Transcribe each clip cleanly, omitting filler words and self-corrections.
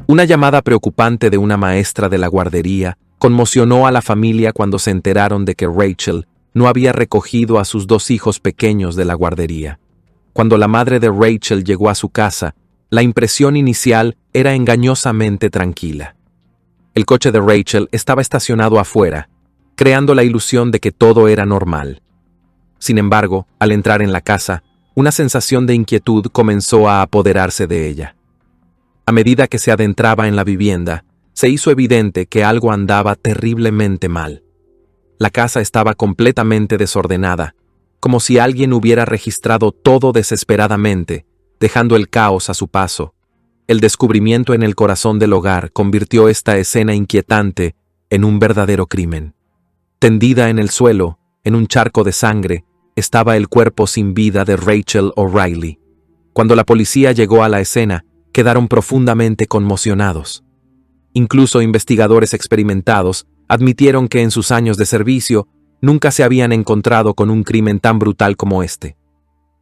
Una llamada preocupante de una maestra de la guardería conmocionó a la familia cuando se enteraron de que Rachel no había recogido a sus 2 hijos pequeños de la guardería. Cuando la madre de Rachel llegó a su casa, la impresión inicial era engañosamente tranquila. El coche de Rachel estaba estacionado afuera, creando la ilusión de que todo era normal. Sin embargo, al entrar en la casa, una sensación de inquietud comenzó a apoderarse de ella. A medida que se adentraba en la vivienda, se hizo evidente que algo andaba terriblemente mal. La casa estaba completamente desordenada, como si alguien hubiera registrado todo desesperadamente, dejando el caos a su paso. El descubrimiento en el corazón del hogar convirtió esta escena inquietante en un verdadero crimen. Tendida en el suelo, en un charco de sangre, estaba el cuerpo sin vida de Rachel O'Reilly. Cuando la policía llegó a la escena, quedaron profundamente conmocionados. Incluso investigadores experimentados admitieron que en sus años de servicio nunca se habían encontrado con un crimen tan brutal como este.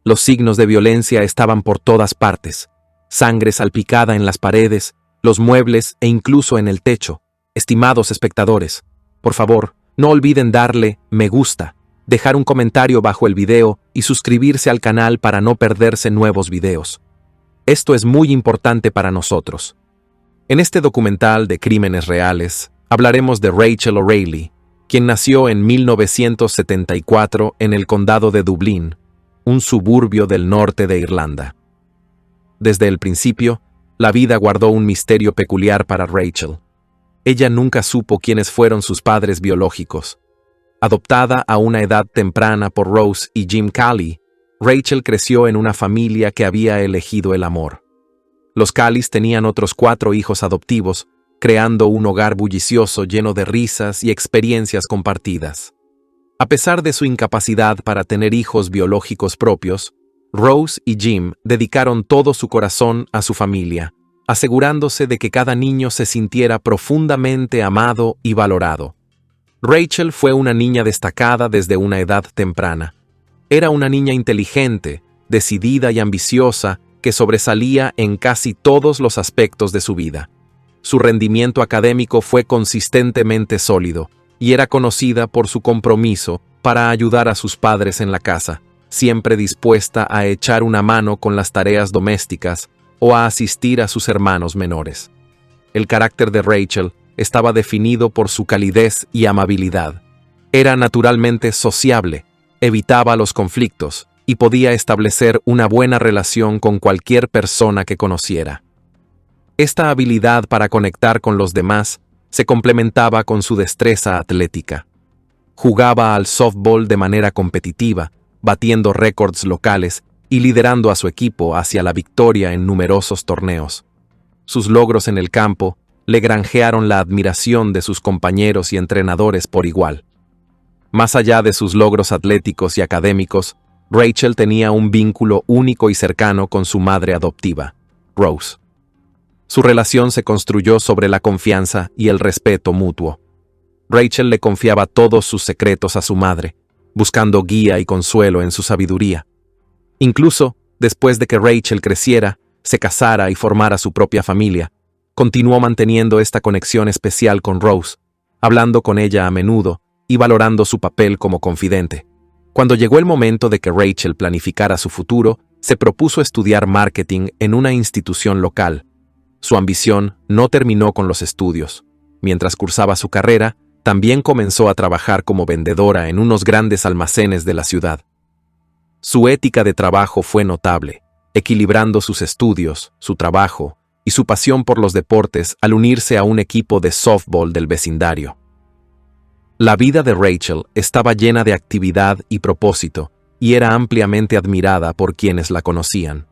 Los signos de violencia estaban por todas partes: sangre salpicada en las paredes, los muebles e incluso en el techo. Estimados espectadores, por favor, no olviden darle me gusta, dejar un comentario bajo el video y suscribirse al canal para no perderse nuevos videos. Esto es muy importante para nosotros. En este documental de crímenes reales, hablaremos de Rachel O'Reilly, quien nació en 1974 en el condado de Dublín, un suburbio del norte de Irlanda. Desde el principio, la vida guardó un misterio peculiar para Rachel. Ella nunca supo quiénes fueron sus padres biológicos. Adoptada a una edad temprana por Rose y Jim Calley, Rachel creció en una familia que había elegido el amor. Los Calleys tenían otros 4 hijos adoptivos, creando un hogar bullicioso lleno de risas y experiencias compartidas. A pesar de su incapacidad para tener hijos biológicos propios, Rose y Jim dedicaron todo su corazón a su familia, asegurándose de que cada niño se sintiera profundamente amado y valorado. Rachel fue una niña destacada desde una edad temprana. Era una niña inteligente, decidida y ambiciosa que sobresalía en casi todos los aspectos de su vida. Su rendimiento académico fue consistentemente sólido y era conocida por su compromiso para ayudar a sus padres en la casa, siempre dispuesta a echar una mano con las tareas domésticas o a asistir a sus hermanos menores. El carácter de Rachel estaba definido por su calidez y amabilidad. Era naturalmente sociable, evitaba los conflictos y podía establecer una buena relación con cualquier persona que conociera. Esta habilidad para conectar con los demás se complementaba con su destreza atlética. Jugaba al softball de manera competitiva, batiendo récords locales y liderando a su equipo hacia la victoria en numerosos torneos. Sus logros en el campo le granjearon la admiración de sus compañeros y entrenadores por igual. Más allá de sus logros atléticos y académicos, Rachel tenía un vínculo único y cercano con su madre adoptiva, Rose. Su relación se construyó sobre la confianza y el respeto mutuo. Rachel le confiaba todos sus secretos a su madre, buscando guía y consuelo en su sabiduría. Incluso, después de que Rachel creciera, se casara y formara su propia familia, continuó manteniendo esta conexión especial con Rose, hablando con ella a menudo y valorando su papel como confidente. Cuando llegó el momento de que Rachel planificara su futuro, se propuso estudiar marketing en una institución local. Su ambición no terminó con los estudios. Mientras cursaba su carrera, también comenzó a trabajar como vendedora en unos grandes almacenes de la ciudad. Su ética de trabajo fue notable, equilibrando sus estudios, su trabajo y su pasión por los deportes al unirse a un equipo de softball del vecindario. La vida de Rachel estaba llena de actividad y propósito, y era ampliamente admirada por quienes la conocían.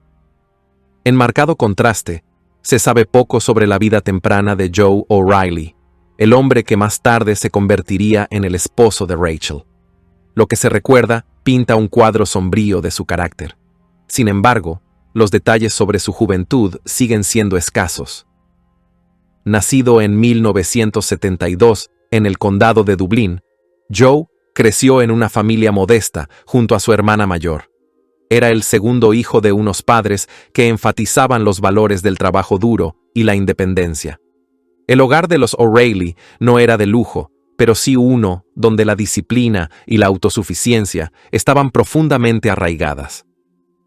En marcado contraste, se sabe poco sobre la vida temprana de Joe O'Reilly, el hombre que más tarde se convertiría en el esposo de Rachel. Lo que se recuerda pinta un cuadro sombrío de su carácter. Sin embargo, los detalles sobre su juventud siguen siendo escasos. Nacido en 1972 en el condado de Dublín, Joe creció en una familia modesta junto a su hermana mayor. Era el segundo hijo de unos padres que enfatizaban los valores del trabajo duro y la independencia. El hogar de los O'Reilly no era de lujo, pero sí uno donde la disciplina y la autosuficiencia estaban profundamente arraigadas.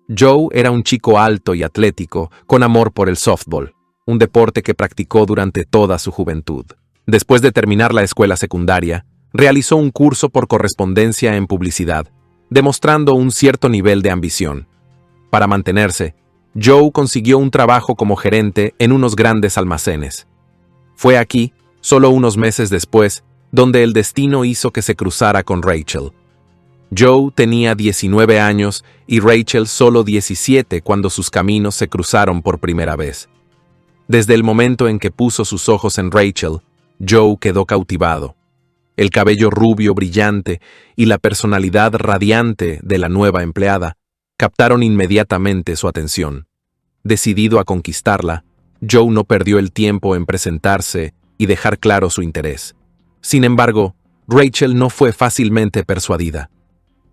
Joe era un chico alto y atlético, con amor por el softball, un deporte que practicó durante toda su juventud. Después de terminar la escuela secundaria, realizó un curso por correspondencia en publicidad, demostrando un cierto nivel de ambición. Para mantenerse, Joe consiguió un trabajo como gerente en unos grandes almacenes. Fue aquí, solo unos meses después, donde el destino hizo que se cruzara con Rachel. Joe tenía 19 años y Rachel solo 17 cuando sus caminos se cruzaron por primera vez. Desde el momento en que puso sus ojos en Rachel, Joe quedó cautivado. El cabello rubio brillante y la personalidad radiante de la nueva empleada captaron inmediatamente su atención. Decidido a conquistarla, Joe no perdió el tiempo en presentarse y dejar claro su interés. Sin embargo, Rachel no fue fácilmente persuadida.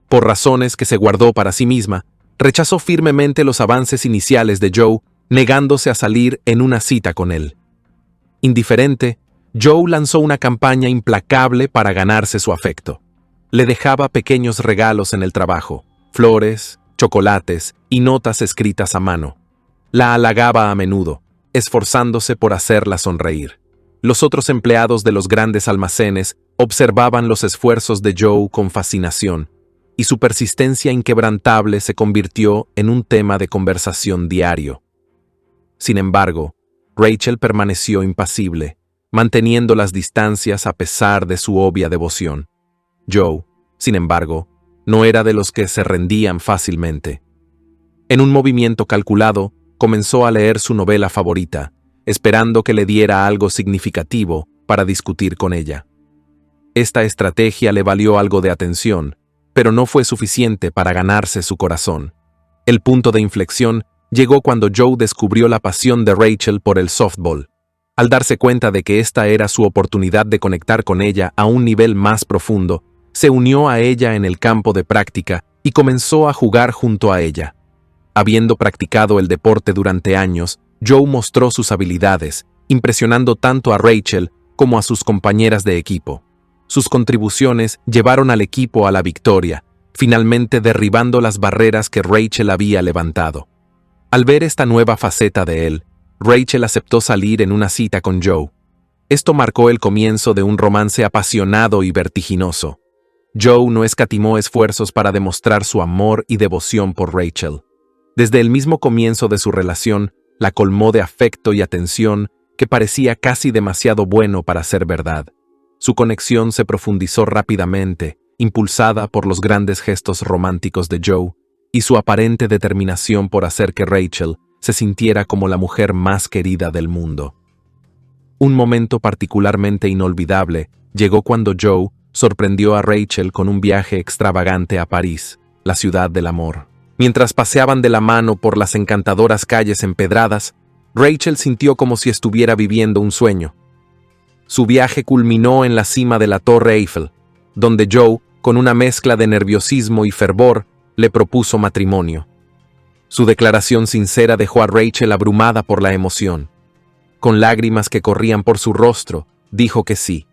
Por razones que se guardó para sí misma, rechazó firmemente los avances iniciales de Joe, negándose a salir en una cita con él. Indiferente, Joe lanzó una campaña implacable para ganarse su afecto. Le dejaba pequeños regalos en el trabajo, flores, chocolates y notas escritas a mano. La halagaba a menudo, esforzándose por hacerla sonreír. Los otros empleados de los grandes almacenes observaban los esfuerzos de Joe con fascinación, y su persistencia inquebrantable se convirtió en un tema de conversación diario. Sin embargo, Rachel permaneció impasible, manteniendo las distancias a pesar de su obvia devoción. Joe, sin embargo, no era de los que se rendían fácilmente. En un movimiento calculado, comenzó a leer su novela favorita, esperando que le diera algo significativo para discutir con ella. Esta estrategia le valió algo de atención, pero no fue suficiente para ganarse su corazón. El punto de inflexión llegó cuando Joe descubrió la pasión de Rachel por el softball. Al darse cuenta de que esta era su oportunidad de conectar con ella a un nivel más profundo, se unió a ella en el campo de práctica y comenzó a jugar junto a ella. Habiendo practicado el deporte durante años, Joe mostró sus habilidades, impresionando tanto a Rachel como a sus compañeras de equipo. Sus contribuciones llevaron al equipo a la victoria, finalmente derribando las barreras que Rachel había levantado. Al ver esta nueva faceta de él, Rachel aceptó salir en una cita con Joe. Esto marcó el comienzo de un romance apasionado y vertiginoso. Joe no escatimó esfuerzos para demostrar su amor y devoción por Rachel. Desde el mismo comienzo de su relación, la colmó de afecto y atención que parecía casi demasiado bueno para ser verdad. Su conexión se profundizó rápidamente, impulsada por los grandes gestos románticos de Joe y su aparente determinación por hacer que Rachel se sintiera como la mujer más querida del mundo. Un momento particularmente inolvidable llegó cuando Joe sorprendió a Rachel con un viaje extravagante a París, la ciudad del amor. Mientras paseaban de la mano por las encantadoras calles empedradas, Rachel sintió como si estuviera viviendo un sueño. Su viaje culminó en la cima de la Torre Eiffel, donde Joe, con una mezcla de nerviosismo y fervor, le propuso matrimonio. Su declaración sincera dejó a Rachel abrumada por la emoción. Con lágrimas que corrían por su rostro, dijo que sí,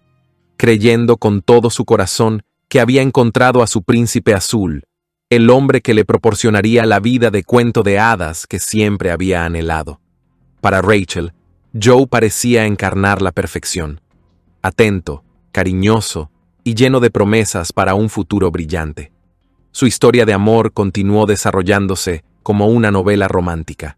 creyendo con todo su corazón que había encontrado a su príncipe azul, el hombre que le proporcionaría la vida de cuento de hadas que siempre había anhelado. Para Rachel, Joe parecía encarnar la perfección. Atento, cariñoso y lleno de promesas para un futuro brillante. Su historia de amor continuó desarrollándose como una novela romántica.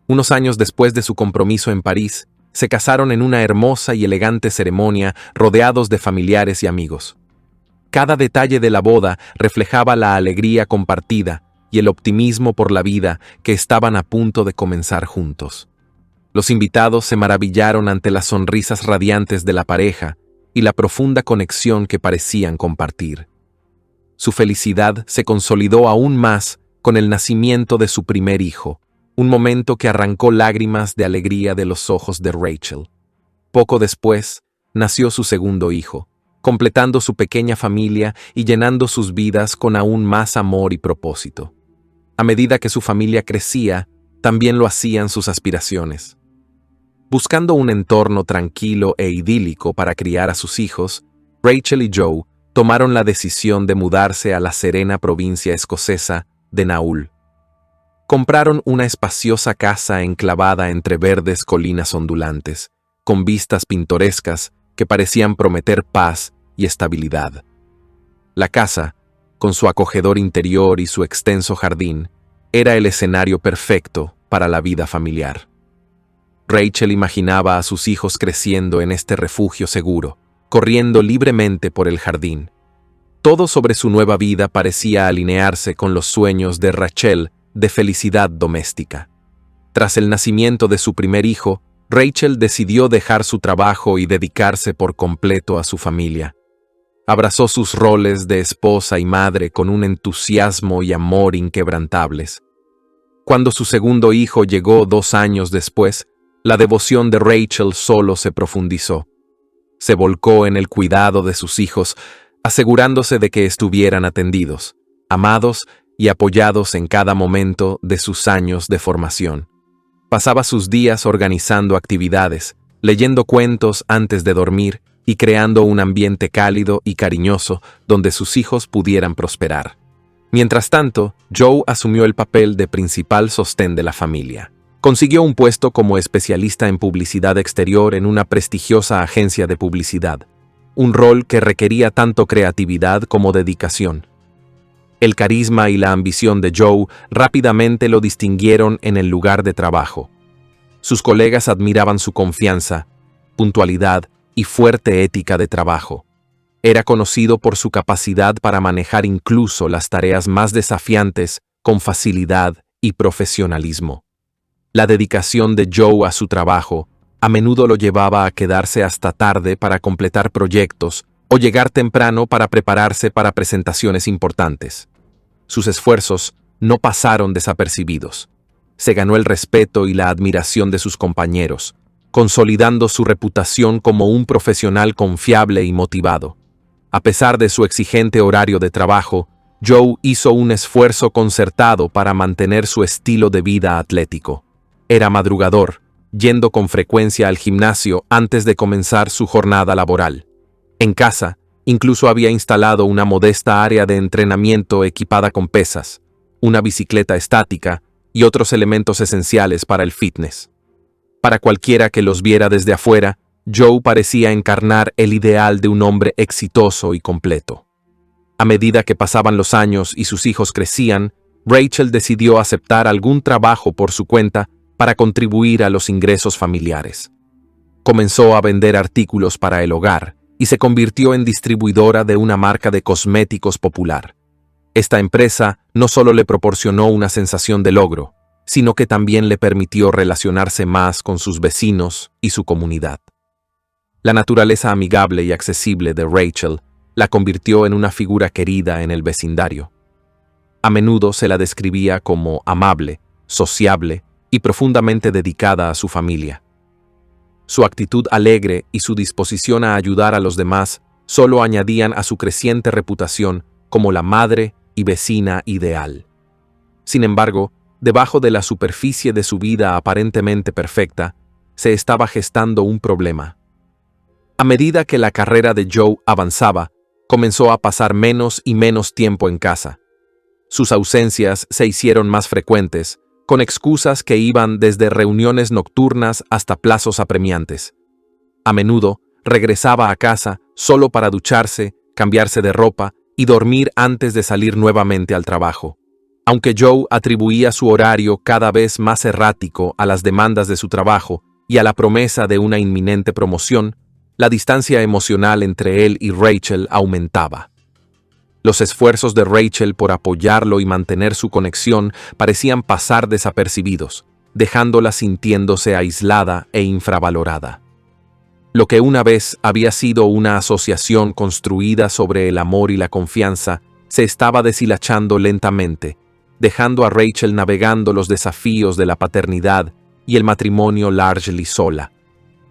Unos años después de su compromiso en París, se casaron en una hermosa y elegante ceremonia rodeados de familiares y amigos. Cada detalle de la boda reflejaba la alegría compartida y el optimismo por la vida que estaban a punto de comenzar juntos. Los invitados se maravillaron ante las sonrisas radiantes de la pareja y la profunda conexión que parecían compartir. Su felicidad se consolidó aún más con el nacimiento de su primer hijo, un momento que arrancó lágrimas de alegría de los ojos de Rachel. Poco después, nació su segundo hijo, completando su pequeña familia y llenando sus vidas con aún más amor y propósito. A medida que su familia crecía, también lo hacían sus aspiraciones. Buscando un entorno tranquilo e idílico para criar a sus hijos, Rachel y Joe tomaron la decisión de mudarse a la serena provincia escocesa de Naúl. Compraron una espaciosa casa enclavada entre verdes colinas ondulantes, con vistas pintorescas que parecían prometer paz y estabilidad. La casa, con su acogedor interior y su extenso jardín, era el escenario perfecto para la vida familiar. Rachel imaginaba a sus hijos creciendo en este refugio seguro, corriendo libremente por el jardín. Todo sobre su nueva vida parecía alinearse con los sueños de Rachel de felicidad doméstica. Tras el nacimiento de su primer hijo, Rachel decidió dejar su trabajo y dedicarse por completo a su familia. Abrazó sus roles de esposa y madre con un entusiasmo y amor inquebrantables. Cuando su segundo hijo llegó 2 años después, la devoción de Rachel solo se profundizó. Se volcó en el cuidado de sus hijos, asegurándose de que estuvieran atendidos, amados y apoyados en cada momento de sus años de formación. Pasaba sus días organizando actividades, leyendo cuentos antes de dormir y creando un ambiente cálido y cariñoso donde sus hijos pudieran prosperar. Mientras tanto, Joe asumió el papel de principal sostén de la familia. Consiguió un puesto como especialista en publicidad exterior en una prestigiosa agencia de publicidad, un rol que requería tanto creatividad como dedicación. El carisma y la ambición de Joe rápidamente lo distinguieron en el lugar de trabajo. Sus colegas admiraban su confianza, puntualidad y fuerte ética de trabajo. Era conocido por su capacidad para manejar incluso las tareas más desafiantes con facilidad y profesionalismo. La dedicación de Joe a su trabajo a menudo lo llevaba a quedarse hasta tarde para completar proyectos o llegar temprano para prepararse para presentaciones importantes. Sus esfuerzos no pasaron desapercibidos. Se ganó el respeto y la admiración de sus compañeros, consolidando su reputación como un profesional confiable y motivado. A pesar de su exigente horario de trabajo, Joe hizo un esfuerzo concertado para mantener su estilo de vida atlético. Era madrugador, yendo con frecuencia al gimnasio antes de comenzar su jornada laboral. En casa, incluso había instalado una modesta área de entrenamiento equipada con pesas, una bicicleta estática y otros elementos esenciales para el fitness. Para cualquiera que los viera desde afuera, Joe parecía encarnar el ideal de un hombre exitoso y completo. A medida que pasaban los años y sus hijos crecían, Rachel decidió aceptar algún trabajo por su cuenta para contribuir a los ingresos familiares. Comenzó a vender artículos para el hogar y se convirtió en distribuidora de una marca de cosméticos popular. Esta empresa no solo le proporcionó una sensación de logro, sino que también le permitió relacionarse más con sus vecinos y su comunidad. La naturaleza amigable y accesible de Rachel la convirtió en una figura querida en el vecindario. A menudo se la describía como amable, sociable y profundamente dedicada a su familia. Su actitud alegre y su disposición a ayudar a los demás solo añadían a su creciente reputación como la madre y vecina ideal. Sin embargo, debajo de la superficie de su vida aparentemente perfecta, se estaba gestando un problema. A medida que la carrera de Joe avanzaba, comenzó a pasar menos y menos tiempo en casa. Sus ausencias se hicieron más frecuentes, con excusas que iban desde reuniones nocturnas hasta plazos apremiantes. A menudo, regresaba a casa solo para ducharse, cambiarse de ropa y dormir antes de salir nuevamente al trabajo. Aunque Joe atribuía su horario cada vez más errático a las demandas de su trabajo y a la promesa de una inminente promoción, la distancia emocional entre él y Rachel aumentaba. Los esfuerzos de Rachel por apoyarlo y mantener su conexión parecían pasar desapercibidos, dejándola sintiéndose aislada e infravalorada. Lo que una vez había sido una asociación construida sobre el amor y la confianza, se estaba deshilachando lentamente, dejando a Rachel navegando los desafíos de la paternidad y el matrimonio largely sola.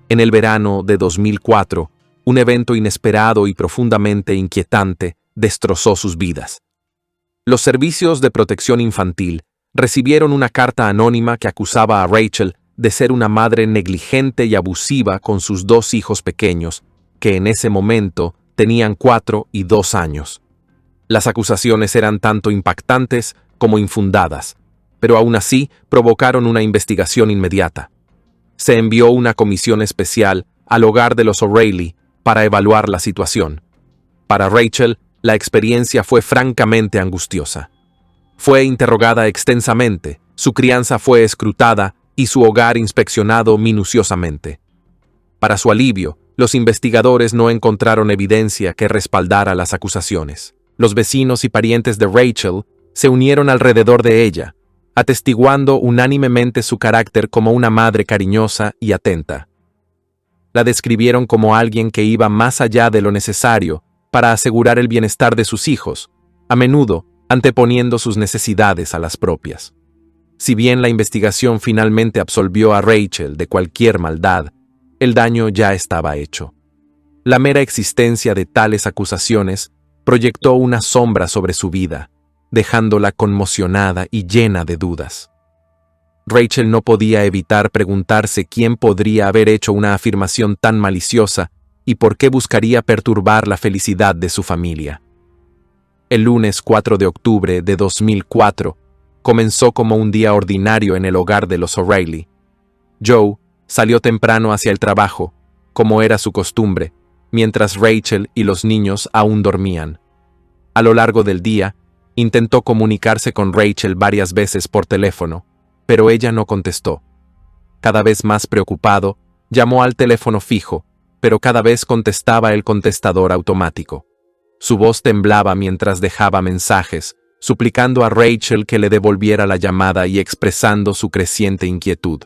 En el verano de 2004, un evento inesperado y profundamente inquietante destrozó sus vidas. Los servicios de protección infantil recibieron una carta anónima que acusaba a Rachel de ser una madre negligente y abusiva con sus 2 hijos pequeños, que en ese momento tenían 4 y 2 años. Las acusaciones eran tanto impactantes como infundadas, pero aún así provocaron una investigación inmediata. Se envió una comisión especial al hogar de los O'Reilly para evaluar la situación. Para Rachel, la experiencia fue francamente angustiosa. Fue interrogada extensamente, su crianza fue escrutada y su hogar inspeccionado minuciosamente. Para su alivio, los investigadores no encontraron evidencia que respaldara las acusaciones. Los vecinos y parientes de Rachel se unieron alrededor de ella, atestiguando unánimemente su carácter como una madre cariñosa y atenta. La describieron como alguien que iba más allá de lo necesario para asegurar el bienestar de sus hijos, a menudo anteponiendo sus necesidades a las propias. Si bien la investigación finalmente absolvió a Rachel de cualquier maldad, el daño ya estaba hecho. La mera existencia de tales acusaciones proyectó una sombra sobre su vida, dejándola conmocionada y llena de dudas. Rachel no podía evitar preguntarse quién podría haber hecho una afirmación tan maliciosa y por qué buscaría perturbar la felicidad de su familia. El lunes 4 de octubre de 2004 comenzó como un día ordinario en el hogar de los O'Reilly. Joe salió temprano hacia el trabajo, como era su costumbre, mientras Rachel y los niños aún dormían. A lo largo del día, intentó comunicarse con Rachel varias veces por teléfono, pero ella no contestó. Cada vez más preocupado, llamó al teléfono fijo, pero cada vez contestaba el contestador automático. Su voz temblaba mientras dejaba mensajes, suplicando a Rachel que le devolviera la llamada y expresando su creciente inquietud.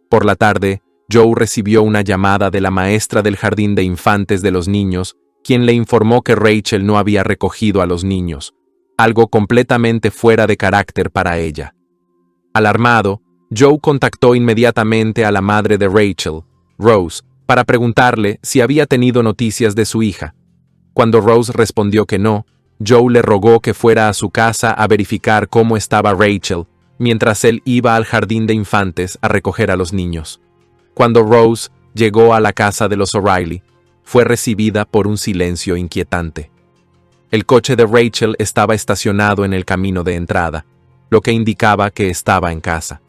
Por la tarde, Joe recibió una llamada de la maestra del jardín de infantes de los niños, quien le informó que Rachel no había recogido a los niños, algo completamente fuera de carácter para ella. Alarmado, Joe contactó inmediatamente a la madre de Rachel, Rose, para preguntarle si había tenido noticias de su hija. Cuando Rose respondió que no, Joe le rogó que fuera a su casa a verificar cómo estaba Rachel, mientras él iba al jardín de infantes a recoger a los niños. Cuando Rose llegó a la casa de los O'Reilly, fue recibida por un silencio inquietante. El coche de Rachel estaba estacionado en el camino de entrada, lo que indicaba que estaba en casa,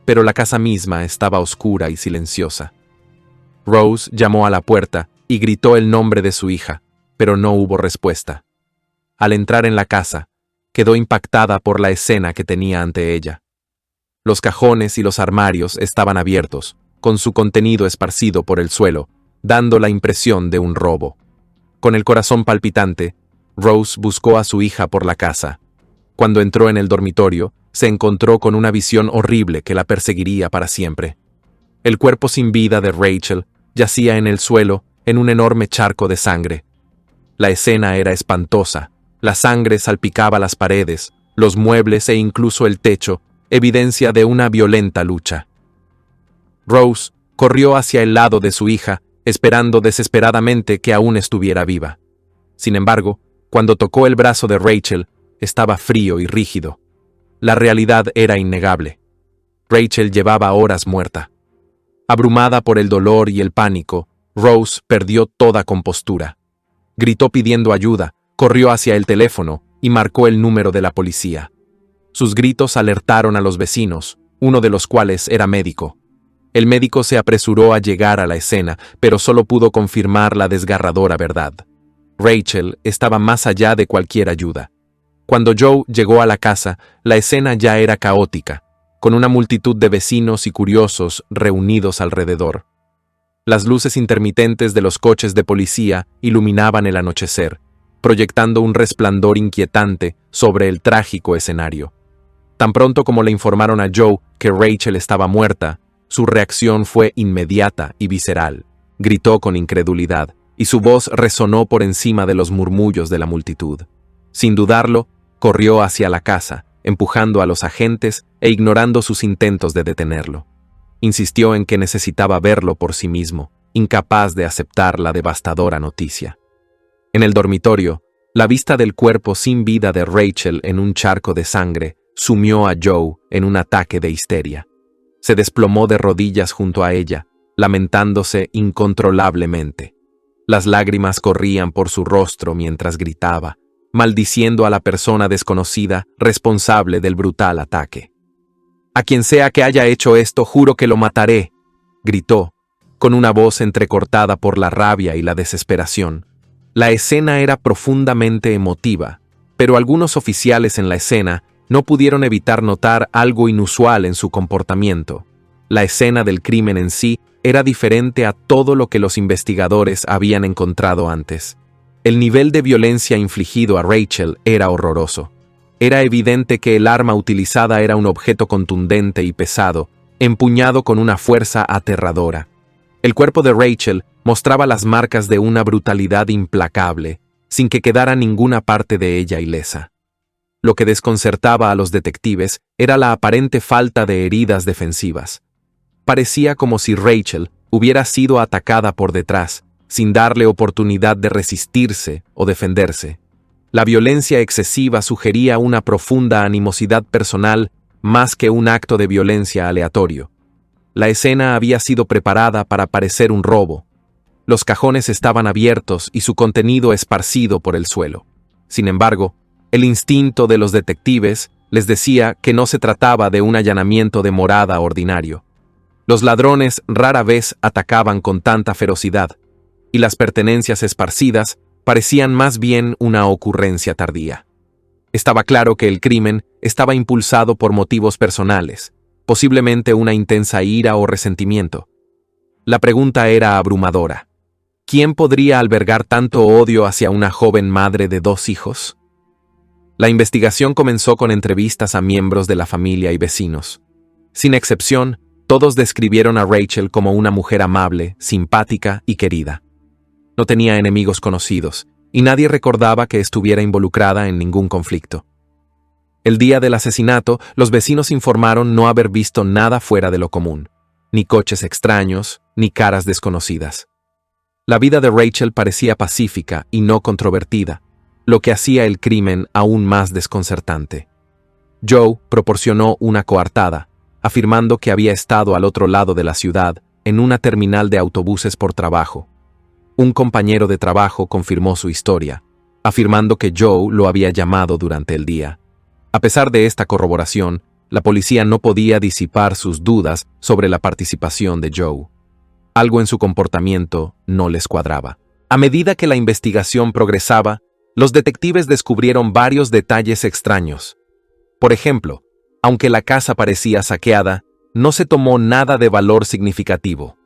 pero la casa misma estaba oscura y silenciosa. Rose llamó a la puerta y gritó el nombre de su hija, pero no hubo respuesta. Al entrar en la casa, quedó impactada por la escena que tenía ante ella. Los cajones y los armarios estaban abiertos, con su contenido esparcido por el suelo, dando la impresión de un robo. Con el corazón palpitante, Rose buscó a su hija por la casa. Cuando entró en el dormitorio, se encontró con una visión horrible que la perseguiría para siempre. El cuerpo sin vida de Rachel yacía en el suelo en un enorme charco de sangre. La escena era espantosa. La sangre salpicaba las paredes, los muebles e incluso el techo, evidencia de una violenta lucha. Rose corrió hacia el lado de su hija, esperando desesperadamente que aún estuviera viva. Sin embargo, cuando tocó el brazo de Rachel, estaba frío y rígido. La realidad era innegable. Rachel llevaba horas muerta. Abrumada por el dolor y el pánico, Rose perdió toda compostura. Gritó pidiendo ayuda, corrió hacia el teléfono y marcó el número de la policía. Sus gritos alertaron a los vecinos, uno de los cuales era médico. El médico se apresuró a llegar a la escena, pero solo pudo confirmar la desgarradora verdad. Rachel estaba más allá de cualquier ayuda. Cuando Joe llegó a la casa, la escena ya era caótica, con una multitud de vecinos y curiosos reunidos alrededor. Las luces intermitentes de los coches de policía iluminaban el anochecer, proyectando un resplandor inquietante sobre el trágico escenario. Tan pronto como le informaron a Joe que Rachel estaba muerta, su reacción fue inmediata y visceral. Gritó con incredulidad, y su voz resonó por encima de los murmullos de la multitud. Sin dudarlo, corrió hacia la casa, empujando a los agentes e ignorando sus intentos de detenerlo. Insistió en que necesitaba verlo por sí mismo, incapaz de aceptar la devastadora noticia. En el dormitorio, la vista del cuerpo sin vida de Rachel en un charco de sangre sumió a Joe en un ataque de histeria. Se desplomó de rodillas junto a ella, lamentándose incontrolablemente. Las lágrimas corrían por su rostro mientras gritaba, maldiciendo a la persona desconocida responsable del brutal ataque. «A quien sea que haya hecho esto, juro que lo mataré», gritó, con una voz entrecortada por la rabia y la desesperación. La escena era profundamente emotiva, pero algunos oficiales en la escena no pudieron evitar notar algo inusual en su comportamiento. La escena del crimen en sí era diferente a todo lo que los investigadores habían encontrado antes. El nivel de violencia infligido a Rachel era horroroso. Era evidente que el arma utilizada era un objeto contundente y pesado, empuñado con una fuerza aterradora. El cuerpo de Rachel mostraba las marcas de una brutalidad implacable, sin que quedara ninguna parte de ella ilesa. Lo que desconcertaba a los detectives era la aparente falta de heridas defensivas. Parecía como si Rachel hubiera sido atacada por detrás, sin darle oportunidad de resistirse o defenderse. La violencia excesiva sugería una profunda animosidad personal más que un acto de violencia aleatorio. La escena había sido preparada para parecer un robo. Los cajones estaban abiertos y su contenido esparcido por el suelo. Sin embargo, el instinto de los detectives les decía que no se trataba de un allanamiento de morada ordinario. Los ladrones rara vez atacaban con tanta ferocidad, y las pertenencias esparcidas parecían más bien una ocurrencia tardía. Estaba claro que el crimen estaba impulsado por motivos personales, posiblemente una intensa ira o resentimiento. La pregunta era abrumadora. ¿Quién podría albergar tanto odio hacia una joven madre de 2 hijos? La investigación comenzó con entrevistas a miembros de la familia y vecinos. Sin excepción, todos describieron a Rachel como una mujer amable, simpática y querida. No tenía enemigos conocidos, y nadie recordaba que estuviera involucrada en ningún conflicto. El día del asesinato, los vecinos informaron no haber visto nada fuera de lo común, ni coches extraños, ni caras desconocidas. La vida de Rachel parecía pacífica y no controvertida, lo que hacía el crimen aún más desconcertante. Joe proporcionó una coartada, afirmando que había estado al otro lado de la ciudad, en una terminal de autobuses por trabajo. Un compañero de trabajo confirmó su historia, afirmando que Joe lo había llamado durante el día. A pesar de esta corroboración, la policía no podía disipar sus dudas sobre la participación de Joe. Algo en su comportamiento no les cuadraba. A medida que la investigación progresaba, los detectives descubrieron varios detalles extraños. Por ejemplo, aunque la casa parecía saqueada, no se tomó nada de valor significativo.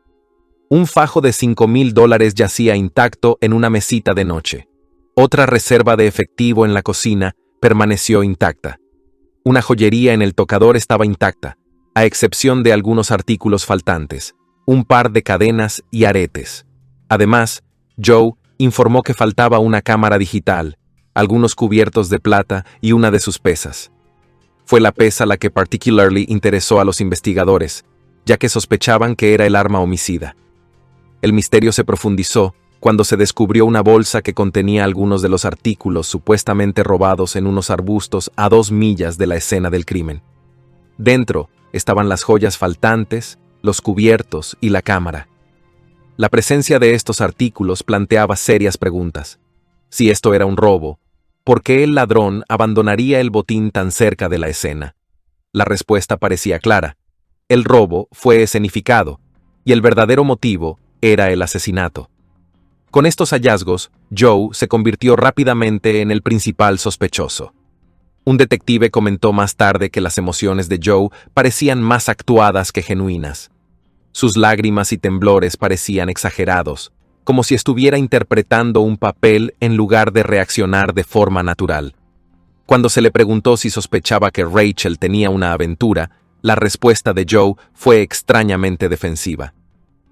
Un fajo de $5,000 yacía intacto en una mesita de noche. Otra reserva de efectivo en la cocina permaneció intacta. Una joyería en el tocador estaba intacta, a excepción de algunos artículos faltantes, un par de cadenas y aretes. Además, Joe informó que faltaba una cámara digital, algunos cubiertos de plata y una de sus pesas. Fue la pesa la que particularly interesó a los investigadores, ya que sospechaban que era el arma homicida. El misterio se profundizó cuando se descubrió una bolsa que contenía algunos de los artículos supuestamente robados en unos arbustos a 2 millas de la escena del crimen. Dentro estaban las joyas faltantes, los cubiertos y la cámara. La presencia de estos artículos planteaba serias preguntas. Si esto era un robo, ¿por qué el ladrón abandonaría el botín tan cerca de la escena? La respuesta parecía clara. El robo fue escenificado, y el verdadero motivo era el asesinato. Con estos hallazgos, Joe se convirtió rápidamente en el principal sospechoso. Un detective comentó más tarde que las emociones de Joe parecían más actuadas que genuinas. Sus lágrimas y temblores parecían exagerados, como si estuviera interpretando un papel en lugar de reaccionar de forma natural. Cuando se le preguntó si sospechaba que Rachel tenía una aventura, la respuesta de Joe fue extrañamente defensiva.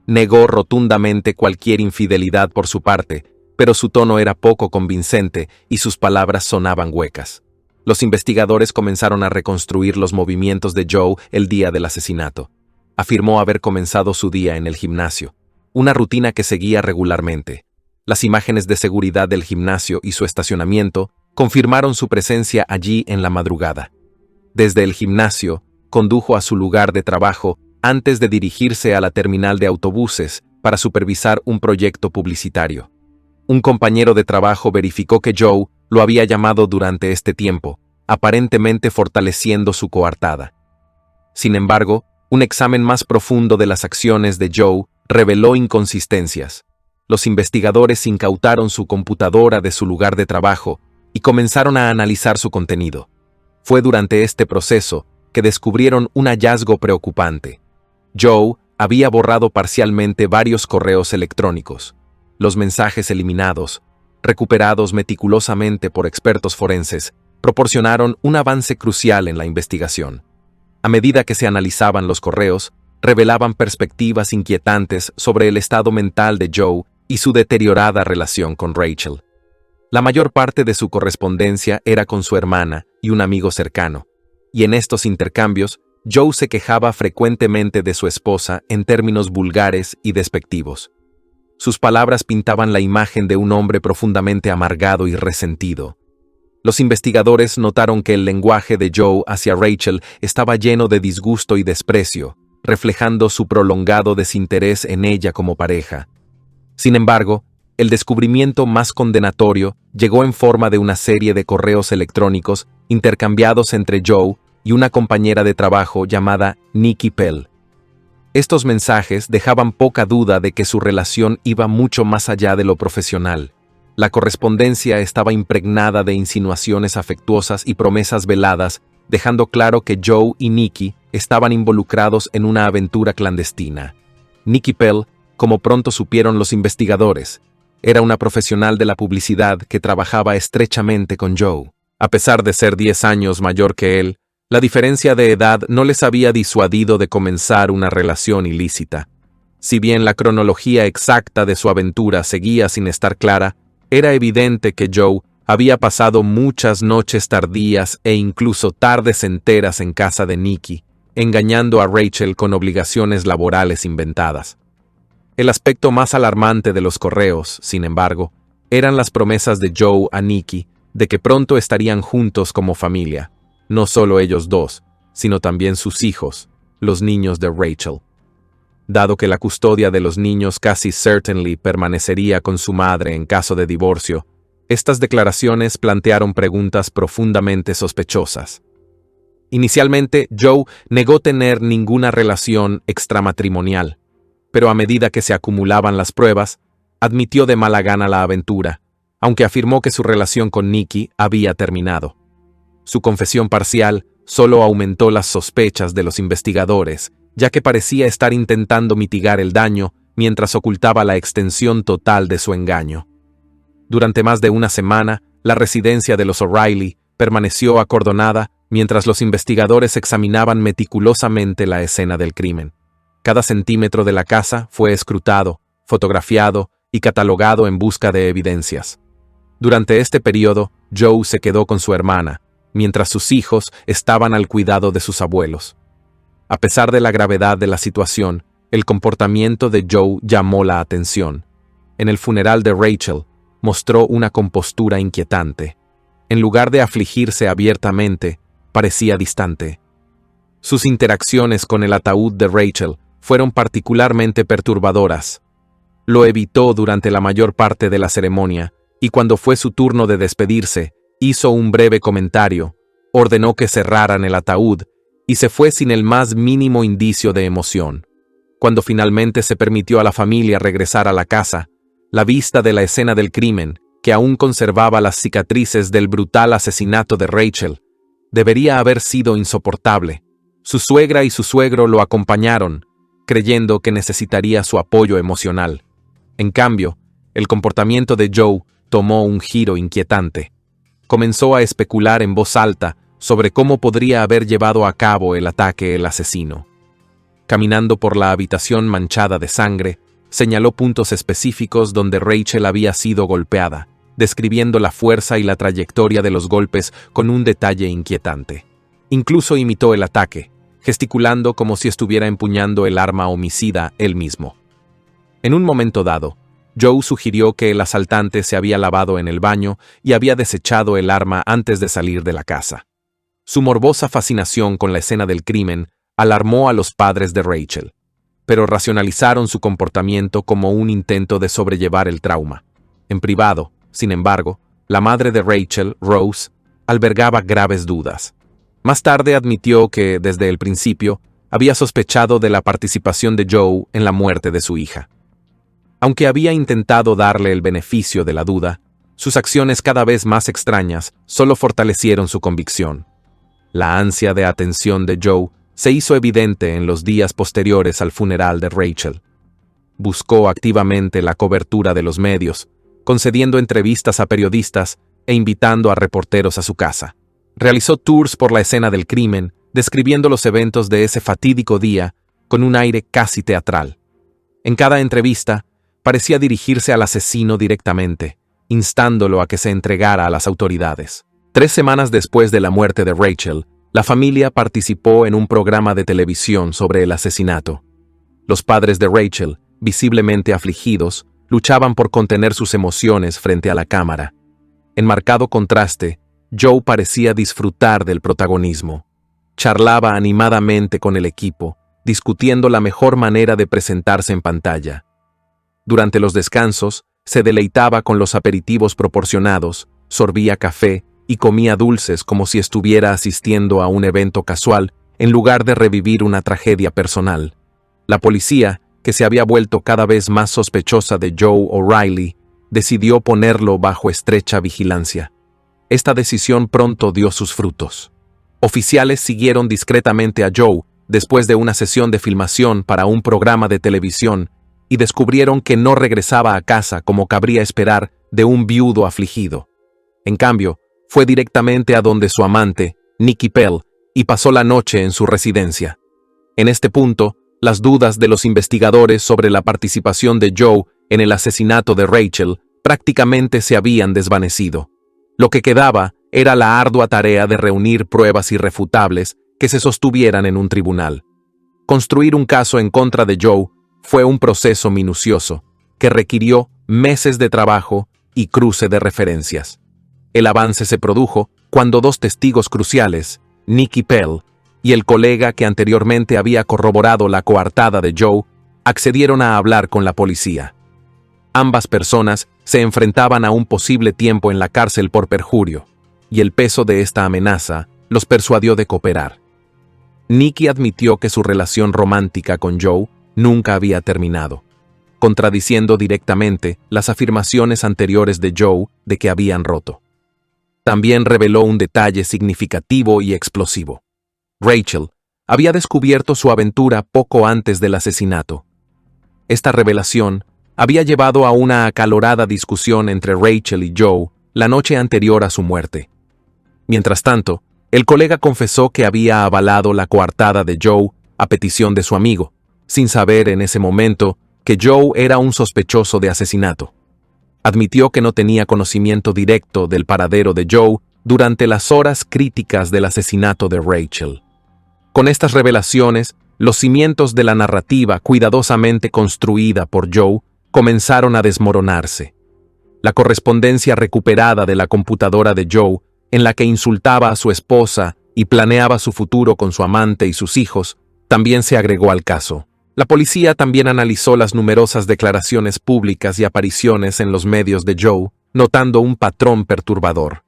Negó rotundamente cualquier infidelidad por su parte, pero su tono era poco convincente y sus palabras sonaban huecas. Los investigadores comenzaron a reconstruir los movimientos de Joe el día del asesinato. Afirmó haber comenzado su día en el gimnasio, una rutina que seguía regularmente. Las imágenes de seguridad del gimnasio y su estacionamiento confirmaron su presencia allí en la madrugada. Desde el gimnasio, condujo a su lugar de trabajo antes de dirigirse a la terminal de autobuses para supervisar un proyecto publicitario. Un compañero de trabajo verificó que Joe lo había llamado durante este tiempo, aparentemente fortaleciendo su coartada. Sin embargo, un examen más profundo de las acciones de Joe reveló inconsistencias. Los investigadores incautaron su computadora de su lugar de trabajo y comenzaron a analizar su contenido. Fue durante este proceso que descubrieron un hallazgo preocupante. Joe había borrado parcialmente varios correos electrónicos. Los mensajes eliminados, recuperados meticulosamente por expertos forenses, proporcionaron un avance crucial en la investigación. A medida que se analizaban los correos, revelaban perspectivas inquietantes sobre el estado mental de Joe y su deteriorada relación con Rachel. La mayor parte de su correspondencia era con su hermana y un amigo cercano, y en estos intercambios, Joe se quejaba frecuentemente de su esposa en términos vulgares y despectivos. Sus palabras pintaban la imagen de un hombre profundamente amargado y resentido. Los investigadores notaron que el lenguaje de Joe hacia Rachel estaba lleno de disgusto y desprecio, reflejando su prolongado desinterés en ella como pareja. Sin embargo, el descubrimiento más condenatorio llegó en forma de una serie de correos electrónicos intercambiados entre Joe y una compañera de trabajo llamada Nikki Pell. Estos mensajes dejaban poca duda de que su relación iba mucho más allá de lo profesional. La correspondencia estaba impregnada de insinuaciones afectuosas y promesas veladas, dejando claro que Joe y Nikki estaban involucrados en una aventura clandestina. Nikki Pell, como pronto supieron los investigadores, era una profesional de la publicidad que trabajaba estrechamente con Joe. A pesar de ser 10 años mayor que él, la diferencia de edad no les había disuadido de comenzar una relación ilícita. Si bien la cronología exacta de su aventura seguía sin estar clara, era evidente que Joe había pasado muchas noches tardías e incluso tardes enteras en casa de Nikki, engañando a Rachel con obligaciones laborales inventadas. El aspecto más alarmante de los correos, sin embargo, eran las promesas de Joe a Nikki de que pronto estarían juntos como familia, no solo ellos dos, sino también sus hijos, los niños de Rachel. Dado que la custodia de los niños casi certainly permanecería con su madre en caso de divorcio, estas declaraciones plantearon preguntas profundamente sospechosas. Inicialmente, Joe negó tener ninguna relación extramatrimonial, pero a medida que se acumulaban las pruebas, admitió de mala gana la aventura, aunque afirmó que su relación con Nikki había terminado. Su confesión parcial solo aumentó las sospechas de los investigadores, ya que parecía estar intentando mitigar el daño mientras ocultaba la extensión total de su engaño. Durante más de una semana, la residencia de los O'Reilly permaneció acordonada mientras los investigadores examinaban meticulosamente la escena del crimen. Cada centímetro de la casa fue escrutado, fotografiado y catalogado en busca de evidencias. Durante este periodo, Joe se quedó con su hermana, mientras sus hijos estaban al cuidado de sus abuelos. A pesar de la gravedad de la situación, el comportamiento de Joe llamó la atención. En el funeral de Rachel, mostró una compostura inquietante. En lugar de afligirse abiertamente, parecía distante. Sus interacciones con el ataúd de Rachel fueron particularmente perturbadoras. Lo evitó durante la mayor parte de la ceremonia, y cuando fue su turno de despedirse, hizo un breve comentario, ordenó que cerraran el ataúd y se fue sin el más mínimo indicio de emoción. Cuando finalmente se permitió a la familia regresar a la casa, la vista de la escena del crimen, que aún conservaba las cicatrices del brutal asesinato de Rachel, debería haber sido insoportable. Su suegra y su suegro lo acompañaron, creyendo que necesitaría su apoyo emocional. En cambio, el comportamiento de Joe tomó un giro inquietante. Comenzó a especular en voz alta sobre cómo podría haber llevado a cabo el ataque el asesino. Caminando por la habitación manchada de sangre, señaló puntos específicos donde Rachel había sido golpeada, describiendo la fuerza y la trayectoria de los golpes con un detalle inquietante. Incluso imitó el ataque, gesticulando como si estuviera empuñando el arma homicida él mismo. En un momento dado, Joe sugirió que el asaltante se había lavado en el baño y había desechado el arma antes de salir de la casa. Su morbosa fascinación con la escena del crimen alarmó a los padres de Rachel, pero racionalizaron su comportamiento como un intento de sobrellevar el trauma. En privado, sin embargo, la madre de Rachel, Rose, albergaba graves dudas. Más tarde admitió que, desde el principio, había sospechado de la participación de Joe en la muerte de su hija. Aunque había intentado darle el beneficio de la duda, sus acciones cada vez más extrañas solo fortalecieron su convicción. La ansia de atención de Joe se hizo evidente en los días posteriores al funeral de Rachel. Buscó activamente la cobertura de los medios, concediendo entrevistas a periodistas e invitando a reporteros a su casa. Realizó tours por la escena del crimen, describiendo los eventos de ese fatídico día con un aire casi teatral. En cada entrevista, parecía dirigirse al asesino directamente, instándolo a que se entregara a las autoridades. 3 semanas después de la muerte de Rachel, la familia participó en un programa de televisión sobre el asesinato. Los padres de Rachel, visiblemente afligidos, luchaban por contener sus emociones frente a la cámara. En marcado contraste, Joe parecía disfrutar del protagonismo. Charlaba animadamente con el equipo, discutiendo la mejor manera de presentarse en pantalla. Durante los descansos, se deleitaba con los aperitivos proporcionados, sorbía café y comía dulces como si estuviera asistiendo a un evento casual en lugar de revivir una tragedia personal. La policía, que se había vuelto cada vez más sospechosa de Joe O'Reilly, decidió ponerlo bajo estrecha vigilancia. Esta decisión pronto dio sus frutos. Oficiales siguieron discretamente a Joe después de una sesión de filmación para un programa de televisión y descubrieron que no regresaba a casa como cabría esperar de un viudo afligido. En cambio, fue directamente a donde su amante, Nikki Pell, y pasó la noche en su residencia. En este punto, las dudas de los investigadores sobre la participación de Joe en el asesinato de Rachel prácticamente se habían desvanecido. Lo que quedaba era la ardua tarea de reunir pruebas irrefutables que se sostuvieran en un tribunal. Construir un caso en contra de Joe fue un proceso minucioso, que requirió meses de trabajo y cruce de referencias. El avance se produjo cuando 2 testigos cruciales, Nikki Pell y el colega que anteriormente había corroborado la coartada de Joe, accedieron a hablar con la policía. Ambas personas se enfrentaban a un posible tiempo en la cárcel por perjurio, y el peso de esta amenaza los persuadió de cooperar. Nikki admitió que su relación romántica con Joe nunca había terminado, contradiciendo directamente las afirmaciones anteriores de Joe de que habían roto. También reveló un detalle significativo y explosivo. Rachel había descubierto su aventura poco antes del asesinato. Esta revelación había llevado a una acalorada discusión entre Rachel y Joe la noche anterior a su muerte. Mientras tanto, el colega confesó que había avalado la coartada de Joe a petición de su amigo, sin saber en ese momento que Joe era un sospechoso de asesinato. Admitió que no tenía conocimiento directo del paradero de Joe durante las horas críticas del asesinato de Rachel. Con estas revelaciones, los cimientos de la narrativa cuidadosamente construida por Joe comenzaron a desmoronarse. La correspondencia recuperada de la computadora de Joe, en la que insultaba a su esposa y planeaba su futuro con su amante y sus hijos, también se agregó al caso. La policía también analizó las numerosas declaraciones públicas y apariciones en los medios de Joe, notando un patrón perturbador.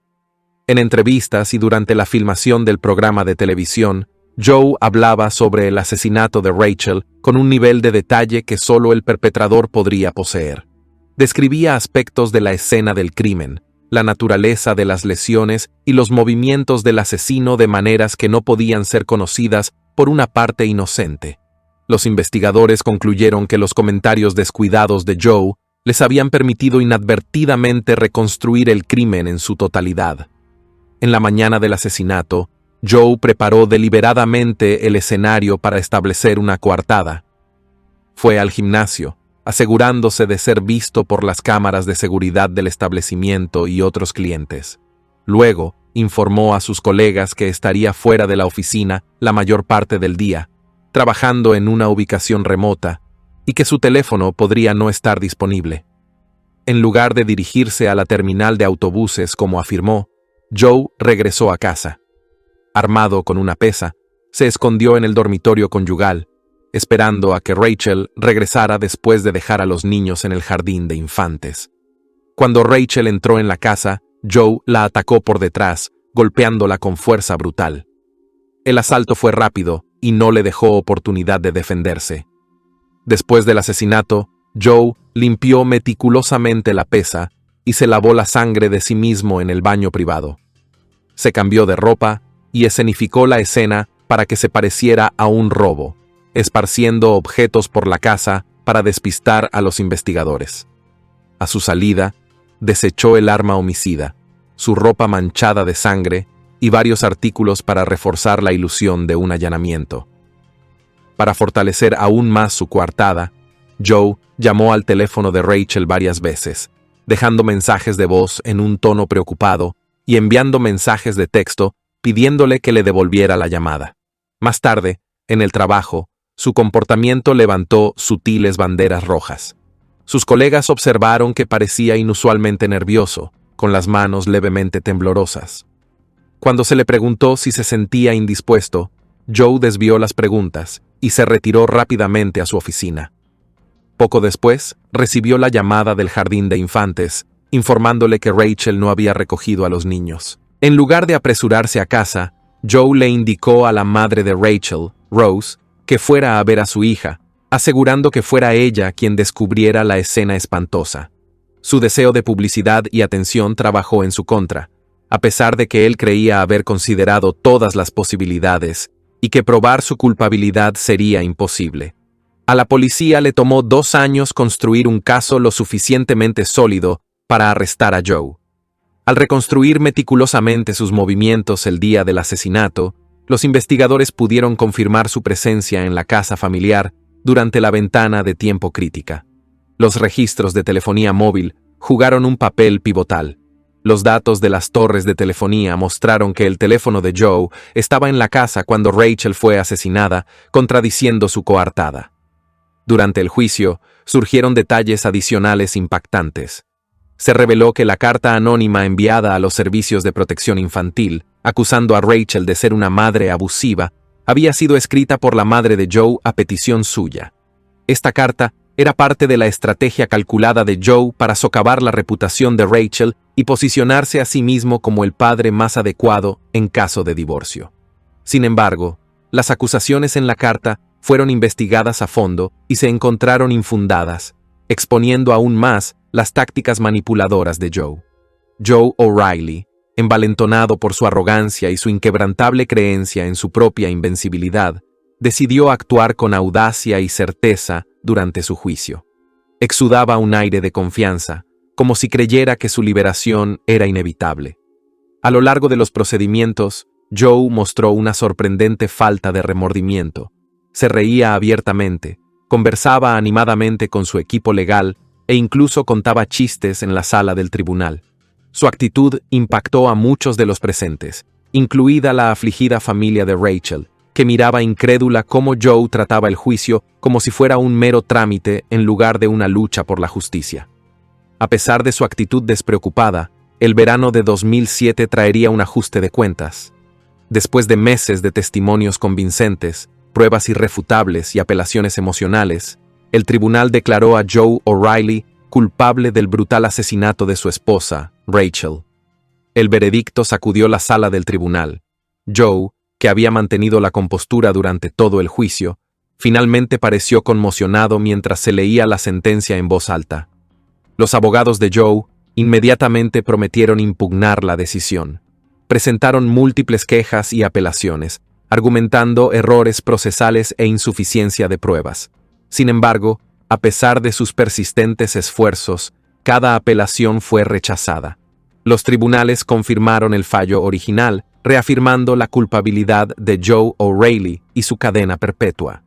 En entrevistas y durante la filmación del programa de televisión, Joe hablaba sobre el asesinato de Rachel con un nivel de detalle que solo el perpetrador podría poseer. Describía aspectos de la escena del crimen, la naturaleza de las lesiones y los movimientos del asesino de maneras que no podían ser conocidas por una parte inocente. Los investigadores concluyeron que los comentarios descuidados de Joe les habían permitido inadvertidamente reconstruir el crimen en su totalidad. En la mañana del asesinato, Joe preparó deliberadamente el escenario para establecer una coartada. Fue al gimnasio, asegurándose de ser visto por las cámaras de seguridad del establecimiento y otros clientes. Luego, informó a sus colegas que estaría fuera de la oficina la mayor parte del día, trabajando en una ubicación remota, y que su teléfono podría no estar disponible. En lugar de dirigirse a la terminal de autobuses como afirmó, Joe regresó a casa. armado con una pesa, se escondió en el dormitorio conyugal, esperando a que Rachel regresara después de dejar a los niños en el jardín de infantes. Cuando Rachel entró en la casa, Joe la atacó por detrás, golpeándola con fuerza brutal. El asalto fue rápido y no le dejó oportunidad de defenderse. Después del asesinato, Joe limpió meticulosamente la pesa y se lavó la sangre de sí mismo en el baño privado. Se cambió de ropa y escenificó la escena para que se pareciera a un robo, esparciendo objetos por la casa para despistar a los investigadores. A su salida, desechó el arma homicida, su ropa manchada de sangre y varios artículos para reforzar la ilusión de un allanamiento. Para fortalecer aún más su coartada, Joe llamó al teléfono de Rachel varias veces, dejando mensajes de voz en un tono preocupado y enviando mensajes de texto pidiéndole que le devolviera la llamada. Más tarde, en el trabajo, su comportamiento levantó sutiles banderas rojas. Sus colegas observaron que parecía inusualmente nervioso, con las manos levemente temblorosas. Cuando se le preguntó si se sentía indispuesto, Joe desvió las preguntas y se retiró rápidamente a su oficina. Poco después, recibió la llamada del jardín de infantes, informándole que Rachel no había recogido a los niños. En lugar de apresurarse a casa, Joe le indicó a la madre de Rachel, Rose, que fuera a ver a su hija, asegurando que fuera ella quien descubriera la escena espantosa. Su deseo de publicidad y atención trabajó en su contra, a pesar de que él creía haber considerado todas las posibilidades y que probar su culpabilidad sería imposible. A la policía le tomó 2 años construir un caso lo suficientemente sólido para arrestar a Joe. Al reconstruir meticulosamente sus movimientos el día del asesinato, los investigadores pudieron confirmar su presencia en la casa familiar durante la ventana de tiempo crítica. Los registros de telefonía móvil jugaron un papel pivotal. Los datos de las torres de telefonía mostraron que el teléfono de Joe estaba en la casa cuando Rachel fue asesinada, contradiciendo su coartada. Durante el juicio, surgieron detalles adicionales impactantes. Se reveló que la carta anónima enviada a los servicios de protección infantil, acusando a Rachel de ser una madre abusiva, había sido escrita por la madre de Joe a petición suya. Esta carta era parte de la estrategia calculada de Joe para socavar la reputación de Rachel y posicionarse a sí mismo como el padre más adecuado en caso de divorcio. Sin embargo, las acusaciones en la carta fueron investigadas a fondo y se encontraron infundadas, exponiendo aún más las tácticas manipuladoras de Joe. Joe O'Reilly, envalentonado por su arrogancia y su inquebrantable creencia en su propia invencibilidad, decidió actuar con audacia y certeza durante su juicio. Exudaba un aire de confianza, como si creyera que su liberación era inevitable. A lo largo de los procedimientos, Joe mostró una sorprendente falta de remordimiento. Se reía abiertamente, conversaba animadamente con su equipo legal e incluso contaba chistes en la sala del tribunal. Su actitud impactó a muchos de los presentes, incluida la afligida familia de Rachel, que miraba incrédula cómo Joe trataba el juicio como si fuera un mero trámite en lugar de una lucha por la justicia. A pesar de su actitud despreocupada, el verano de 2007 traería un ajuste de cuentas. Después de meses de testimonios convincentes, pruebas irrefutables y apelaciones emocionales, el tribunal declaró a Joe O'Reilly culpable del brutal asesinato de su esposa, Rachel. El veredicto sacudió la sala del tribunal. Joe, que había mantenido la compostura durante todo el juicio, finalmente pareció conmocionado mientras se leía la sentencia en voz alta. Los abogados de Joe inmediatamente prometieron impugnar la decisión. Presentaron múltiples quejas y apelaciones, argumentando errores procesales e insuficiencia de pruebas. Sin embargo, a pesar de sus persistentes esfuerzos, cada apelación fue rechazada. Los tribunales confirmaron el fallo original, reafirmando la culpabilidad de Joe O'Reilly y su cadena perpetua.